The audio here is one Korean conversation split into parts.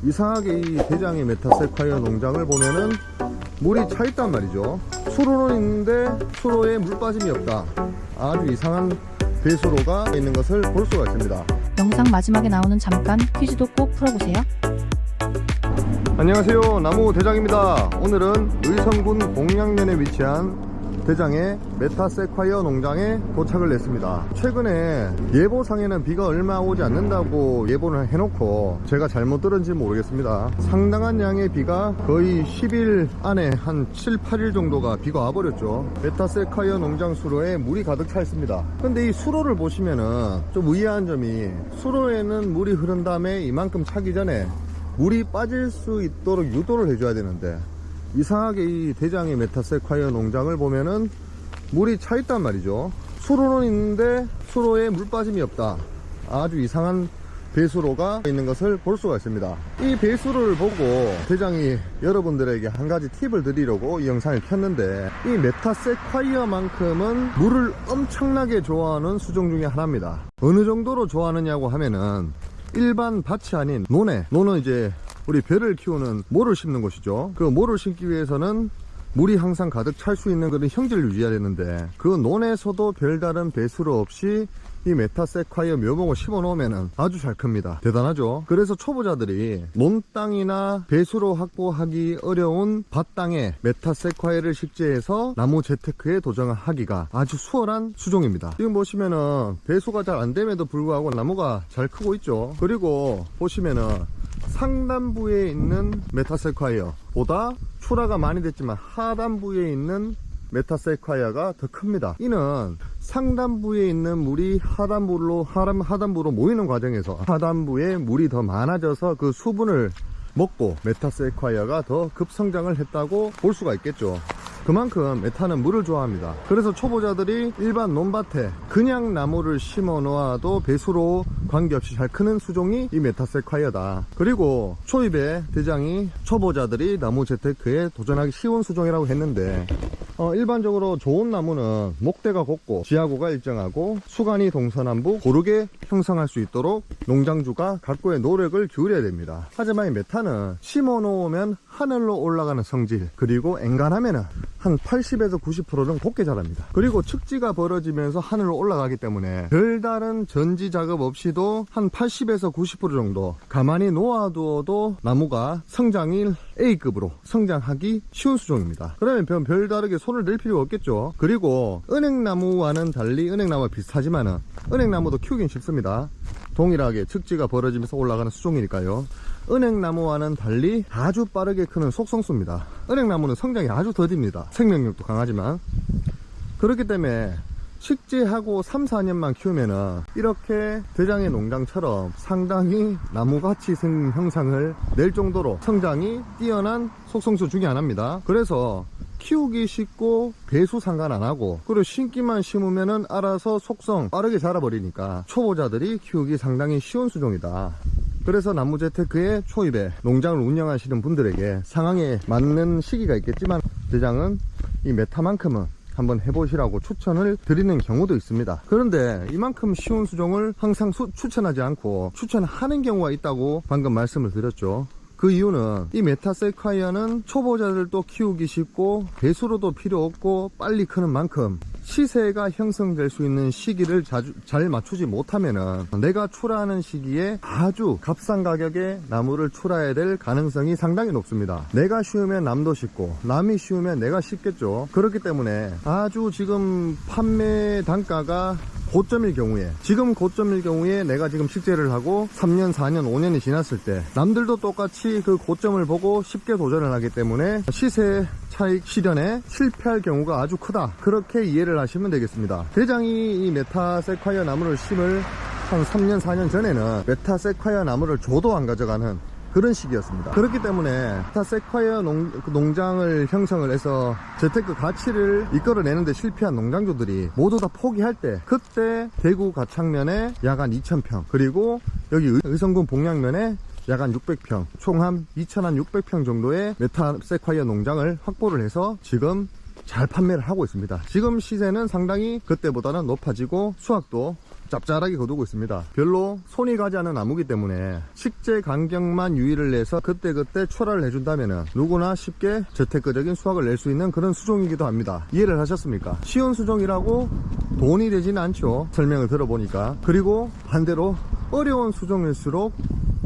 이상하게 이 대장의 메타세콰이어 농장을 보면은 물이 차 있단 말이죠. 수로는 있는데 수로에 물 빠짐이 없다. 아주 이상한 배수로가 있는 것을 볼 수가 있습니다. 영상 마지막에 나오는 잠깐 퀴즈도 꼭 풀어보세요. 안녕하세요, 나무 대장입니다. 오늘은 의성군 공양면에 위치한 대장의 메타세콰이어 농장에 도착을 했습니다. 최근에 예보상에는 비가 얼마 오지 않는다고 예보를 해놓고 제가 잘못 들은지 모르겠습니다. 상당한 양의 비가 거의 10일 안에 한 7, 8일 정도가 비가 와버렸죠. 메타세콰이어 농장 수로에 물이 가득 차 있습니다. 근데 이 수로를 보시면은 좀 의아한 점이, 수로에는 물이 흐른 다음에 이만큼 차기 전에 물이 빠질 수 있도록 유도를 해줘야 되는데, 이상하게 이 대장의 메타세콰이어 농장을 보면은 물이 차 있단 말이죠. 수로는 있는데 수로에 물 빠짐이 없다. 아주 이상한 배수로가 있는 것을 볼 수가 있습니다. 이 배수로를 보고 대장이 여러분들에게 한 가지 팁을 드리려고 이 영상을 켰는데, 이 메타세콰이어만큼은 물을 엄청나게 좋아하는 수종 중에 하나입니다. 어느 정도로 좋아하느냐고 하면은, 일반 밭이 아닌 논은 이제 우리 벼를 키우는 모를 심는 곳이죠. 그 모를 심기 위해서는 물이 항상 가득 찰 수 있는 그런 형질을 유지해야 되는데, 그 논에서도 별다른 배수로 없이 이 메타세콰이어 묘목을 심어 놓으면 아주 잘 큽니다. 대단하죠. 그래서 초보자들이 논땅이나 배수로 확보하기 어려운 밭땅에 메타세콰이어를 식재해서 나무 재테크에 도전하기가 아주 수월한 수종입니다. 지금 보시면은 배수가 잘 안됨에도 불구하고 나무가 잘 크고 있죠. 그리고 보시면은 상단부에 있는 메타세콰이어 보다 출하가 많이 됐지만 하단부에 있는 메타세콰이어가 더 큽니다. 이는 상단부에 있는 물이 하단부로 모이는 과정에서 하단부에 물이 더 많아져서 그 수분을 먹고 메타세콰이어가 더 급성장을 했다고 볼 수가 있겠죠. 그만큼 메타는 물을 좋아합니다. 그래서 초보자들이 일반 논밭에 그냥 나무를 심어 놓아도 배수로 관계없이 잘 크는 수종이 이 메타세콰이어다. 그리고 초입에 대장이 초보자들이 나무 재테크에 도전하기 쉬운 수종이라고 했는데, 일반적으로 좋은 나무는 목대가 곱고 지하고가 일정하고 수간이 동서남북 고르게 형성할 수 있도록 농장주가 각고의 노력을 기울여야 됩니다. 하지만 이 메타는 심어 놓으면 하늘로 올라가는 성질, 그리고 엔간하면은 한 80에서 90%는 곱게 자랍니다. 그리고 측지가 벌어지면서 하늘로 올라가기 때문에 별다른 전지 작업 없이도 한 80에서 90% 정도 가만히 놓아두어도 나무가 성장일 A급으로 성장하기 쉬운 수종입니다. 그러면 별다르게 손을 댈 필요가 없겠죠. 그리고 은행나무와는 달리, 은행나무와 비슷하지만은 은행나무도 키우긴 쉽습니다. 동일하게 측지가 벌어지면서 올라가는 수종이니까요. 은행나무와는 달리 아주 빠르게 크는 속성수입니다. 은행나무는 성장이 아주 더딥니다. 생명력도 강하지만. 그렇기 때문에 식재하고 3, 4년만 키우면은 이렇게 대장의 농장처럼 상당히 나무같이 생긴 형상을 낼 정도로 성장이 뛰어난 속성수 중에 하나입니다. 그래서 키우기 쉽고 배수 상관 안 하고, 그리고 심기만 심으면은 알아서 속성 빠르게 자라버리니까 초보자들이 키우기 상당히 쉬운 수종이다. 그래서 나무 재테크의 초입에 농장을 운영하시는 분들에게 상황에 맞는 시기가 있겠지만, 대장은 이 메타만큼은 한번 해보시라고 추천을 드리는 경우도 있습니다. 그런데 이만큼 쉬운 수종을 항상 추천하지 않고 추천하는 경우가 있다고 방금 말씀을 드렸죠. 그 이유는 이 메타세콰이어는 초보자들도 키우기 쉽고 배수로도 필요 없고 빨리 크는 만큼 시세가 형성될 수 있는 시기를 잘 맞추지 못하면은 내가 출하하는 시기에 아주 값싼 가격에 나무를 출하해야 될 가능성이 상당히 높습니다. 내가 쉬우면 남도 쉽고 남이 쉬우면 내가 쉽겠죠. 그렇기 때문에 아주 지금 판매 단가가 고점일 경우에, 지금 고점일 경우에 내가 지금 식재를 하고 3년, 4년, 5년이 지났을 때 남들도 똑같이 그 고점을 보고 쉽게 도전을 하기 때문에 시세 차익 실현에 실패할 경우가 아주 크다. 그렇게 이해를 하시면 되겠습니다. 대장이 이 메타세콰이어 나무를 심을 한 3년, 4년 전에는 메타세콰이어 나무를 줘도 안 가져가는 그런 시기였습니다. 그렇기 때문에 메타세콰이어 농장을 형성을 해서 재테크 가치를 이끌어내는데 실패한 농장주들이 모두 다 포기할 때, 그때 대구 가창면에 약 한 2,000평, 그리고 여기 의성군 봉양면에 약 한 600평, 총 한 2,600평 정도의 메타세콰이어 농장을 확보를 해서 지금 잘 판매를 하고 있습니다. 지금 시세는 상당히 그때보다는 높아지고 수확도 짭짤하게 거두고 있습니다. 별로 손이 가지 않은 나무기 때문에 식재 간격만 유의를 내서 그때그때 출하를 해준다면 누구나 쉽게 재테크적인 수확을 낼 수 있는 그런 수종이기도 합니다. 이해를 하셨습니까? 쉬운 수종이라고 돈이 되지는 않죠. 설명을 들어보니까. 그리고 반대로 어려운 수종일수록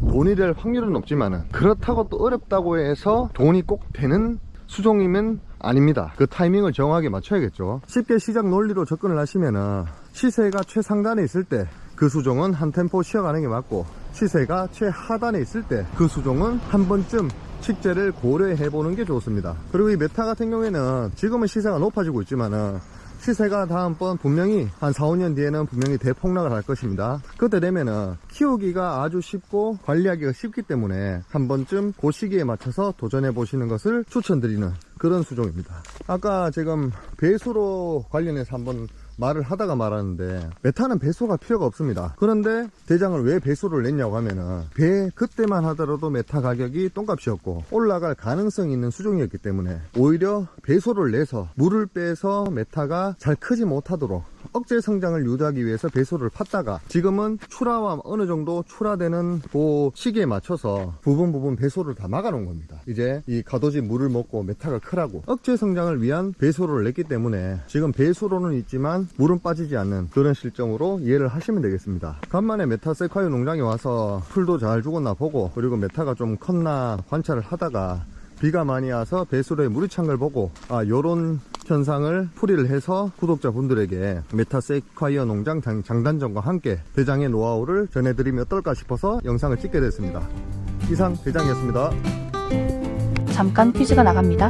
돈이 될 확률은 높지만은 그렇다고 또 어렵다고 해서 돈이 꼭 되는 수종이면 아닙니다. 그 타이밍을 정확하게 맞춰야겠죠. 쉽게 시장 논리로 접근을 하시면은 시세가 최상단에 있을 때 그 수종은 한 템포 쉬어가는 게 맞고, 시세가 최하단에 있을 때 그 수종은 한 번쯤 식재를 고려해 보는 게 좋습니다. 그리고 이 메타 같은 경우에는 지금은 시세가 높아지고 있지만은 시세가 다음번 분명히 한 4, 5년 뒤에는 분명히 대폭락을 할 것입니다. 그때 되면은 키우기가 아주 쉽고 관리하기가 쉽기 때문에 한 번쯤 그 시기에 맞춰서 도전해 보시는 것을 추천드리는 그런 수종입니다. 아까 지금 배수로 관련해서 한번 말을 하다가 말았는데, 메타는 배수가 필요가 없습니다. 그런데 대장을 왜 배수를 냈냐고 하면은 배 그때만 하더라도 메타 가격이 똥값이었고 올라갈 가능성이 있는 수종이었기 때문에 오히려 배수를 내서 물을 빼서 메타가 잘 크지 못하도록 억제 성장을 유도하기 위해서 배수를 팠다가 지금은 출하와 어느 정도 출하되는 그 시기에 맞춰서 부분 배수를 다 막아 놓은 겁니다. 이제 이 가도지 물을 먹고 메타가 크라고 억제 성장을 위한 배수를 냈기 때문에 지금 배수로는 있지만 물은 빠지지 않는 그런 실정으로 이해를 하시면 되겠습니다. 간만에 메타 세콰이어 농장에 와서 풀도 잘 죽었나 보고, 그리고 메타가 좀 컸나 관찰을 하다가 비가 많이 와서 배수로에 물이 찬 걸 보고 요런 현상을 풀이를 해서 구독자분들에게 메타 세콰이어 농장 장단점과 함께 대장의 노하우를 전해드리면 어떨까 싶어서 영상을 찍게 됐습니다. 이상 대장이었습니다. 잠깐 퀴즈가 나갑니다.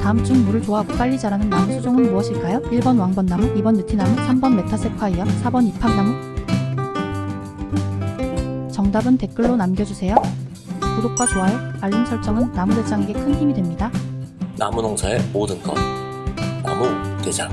다음 중 물을 좋아하고 빨리 자라는 나무 수종은 무엇일까요? 1번 왕벚나무, 2번 느티나무, 3번 메타세콰이어, 4번 이팝나무. 정답은 댓글로 남겨주세요. 구독과 좋아요, 알림 설정은 나무대장에게 큰 힘이 됩니다. 나무 농사의 모든 것 나무 대장.